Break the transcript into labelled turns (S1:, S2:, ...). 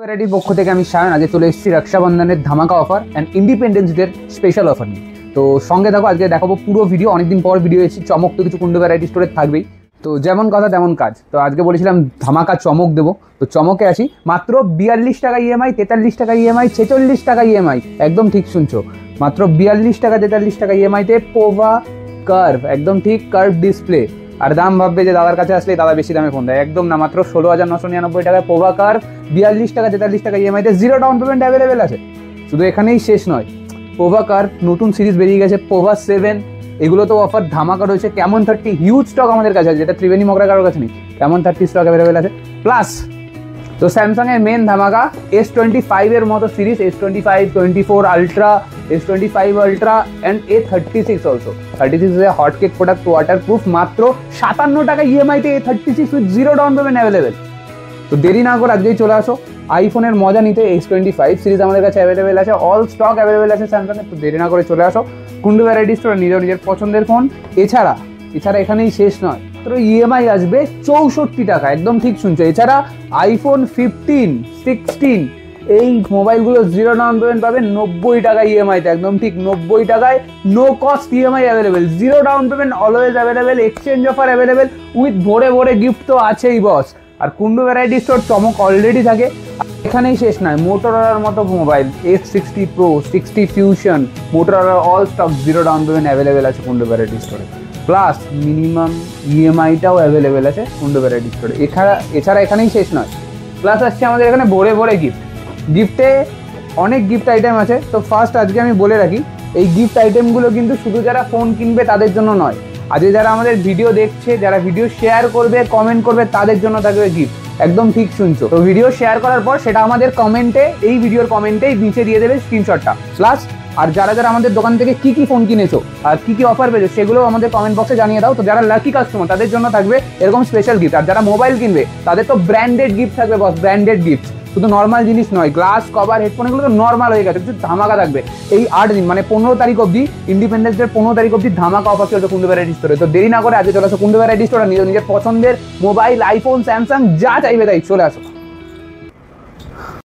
S1: ভ্যারাইটির পক্ষ থেকে আমি সায়ন আজকে চলে এসেছি রক্ষাবন্ধনের ধামাকা অফার অ্যান্ড ইন্ডিপেন্ডেন্স ডের স্পেশাল অফার নিয়ে। তো সঙ্গে থাকো, আজকে দেখাবো পুরো ভিডিও। অনেকদিন পর ভিডিও এসেছি, চমক তো কিছু কুন্ডু ভ্যারাইটি স্টোরে থাকবেই। তো যেমন কথা তেমন কাজ। তো আজকে বলেছিলাম ধামাকা চমক দেবো, তো চমকে আসি। মাত্র 42 টাকা ইএমআই, 43 টাকা ইএমআই, 46 টাকা ইএমআই, একদম ঠিক শুনছো, মাত্র 42 টাকা 43 টাকা ইএমআইতে পোভা কার্ভ, একদম ঠিক কার্ভ ডিসপ্লে। আর দাম ভাববে যে দাদার কাছে আসলে দাদা বেশি দামে ফোন দেয়, একদম না, মাত্র 16,999 টাকায় পোভা কার্ভ 42 টাকা 43 টাকা ইএমআইতে জিরো ডাউন পেমেন্ট অ্যাভেলেবেল আছে। শুধু এখানেই শেষ নয়, পোভা কার্ভ নতুন সিরিজ বেরিয়ে গেছে, পোভা 7, এগুলো তো অফার ধামাকা রয়েছে। কেমন 30 হিউজ স্টক আমাদের কাছে আছে, যেটা ত্রিবেণী মগরা কারোর কাছে নেই। কেমন 30 স্টক অ্যাভেলেবেল আছে। প্লাস তো স্যামসাংয়ের মেন ধামাকা S25 এর মতো series, S25, 24 ultra, S25 ultra and A36 also. 36 is a hot cake product, water proof, মাত্র 57 টাকা ইএমআইতে A36 with zero down payment available. তো দেরি না করে আজকেই চলে আসো আইফোনের মজা নিতে। S25 সিরিজ আমাদের কাছে অ্যাভেলেবেল আছে, অল স্টক অ্যাভেলেবেল আছে স্যামসাংয়ের। তো দেরি না করে চলে আসো কুন্ডু ভ্যারাইটি স্টোরে, নিজের পছন্দের ফোন। এছাড়া এখানেই শেষ নয়, তো ইএমআই আসবে 64 টাকা, একদম ঠিক শুনছো। এছাড়া আইফোন 15, 16 এই মোবাইলগুলো জিরো ডাউন পেমেন্ট পাবে 90 টাকা ইএমআইতে, একদম ঠিক 90 টাকায় no cost EMI available, zero down payment always available, exchange offer available with ভরে ভরে গিফট তো আছেই বস। আর কুন্ডু ভ্যারাইটি স্টোর চমক অলরেডি থাকে। এখানেই শেষ নয়, মোটোরোলার মতো মোবাইল S60 Pro, 60 Fusion, মোটোরোলার all stock zero down payment available আছে কুন্ডু ভ্যারাইটি স্টোরে। প্লাস মিনিমাম ইএমআইটাও অ্যাভেলেবেল আছে কুন্ডু ভ্যারাইটি স্টোরে। এছাড়া এখানেই শেষ নয়, প্লাস আসছে আমাদের এখানে ভরে ভরে গিফটে অনেক গিফট আইটেম আছে। তো ফার্স্ট আজকে আমি বলে রাখি, এই গিফট আইটেমগুলো কিন্তু শুধু যারা ফোন কিনবে তাদের জন্য নয়, আজকে যারা আমাদের ভিডিও দেখছে, যারা ভিডিও শেয়ার করবে, কমেন্ট করবে, তাদের জন্য থাকবে গিফট, একদম ঠিক শুনছো। তো ভিডিও শেয়ার করার পর সেটা আমাদের কমেন্টে, এই ভিডিওর কমেন্টেই নিচে দিয়ে দেবে স্ক্রিনশটটা। প্লাস আর যারা আমাদের দোকান থেকে কি ফোন কিনেছো আর কি অফার পেয়েছো সেগুলো আমাদের কমেন্ট বক্সে জানিয়ে দাও। তো যারা লাকি কাস্টমার তাদের জন্য থাকবে এরকম স্পেশাল গিফট। আর যারা মোবাইল কিনবে তাদের তো ব্র্যান্ডেড গিফট থাকবে বস, ব্র্যান্ডেড গিফট, শুধু নর্মাল জিনিস নয়। গ্লাস, কভার, হেডফোন এগুলো তো নর্মাল হয়ে গেছে, কিছু ধামাকা থাকবে এই 8 দিন, মানে 15 তারিখ অবধি, ইন্ডিপেন্ডেন্স ডের 15 তারিখ অবধি ধামাকা অফার চলছে কুন্ডু ভ্যারাইটি স্টোরে। তো দেরি না করে আজকে চলে আসো কুন্ডু ভ্যারাইটি স্টোরে, নিজের পছন্দের মোবাইল, আইফোন, স্যামসাং যা চাইবে তাই চলে আসো।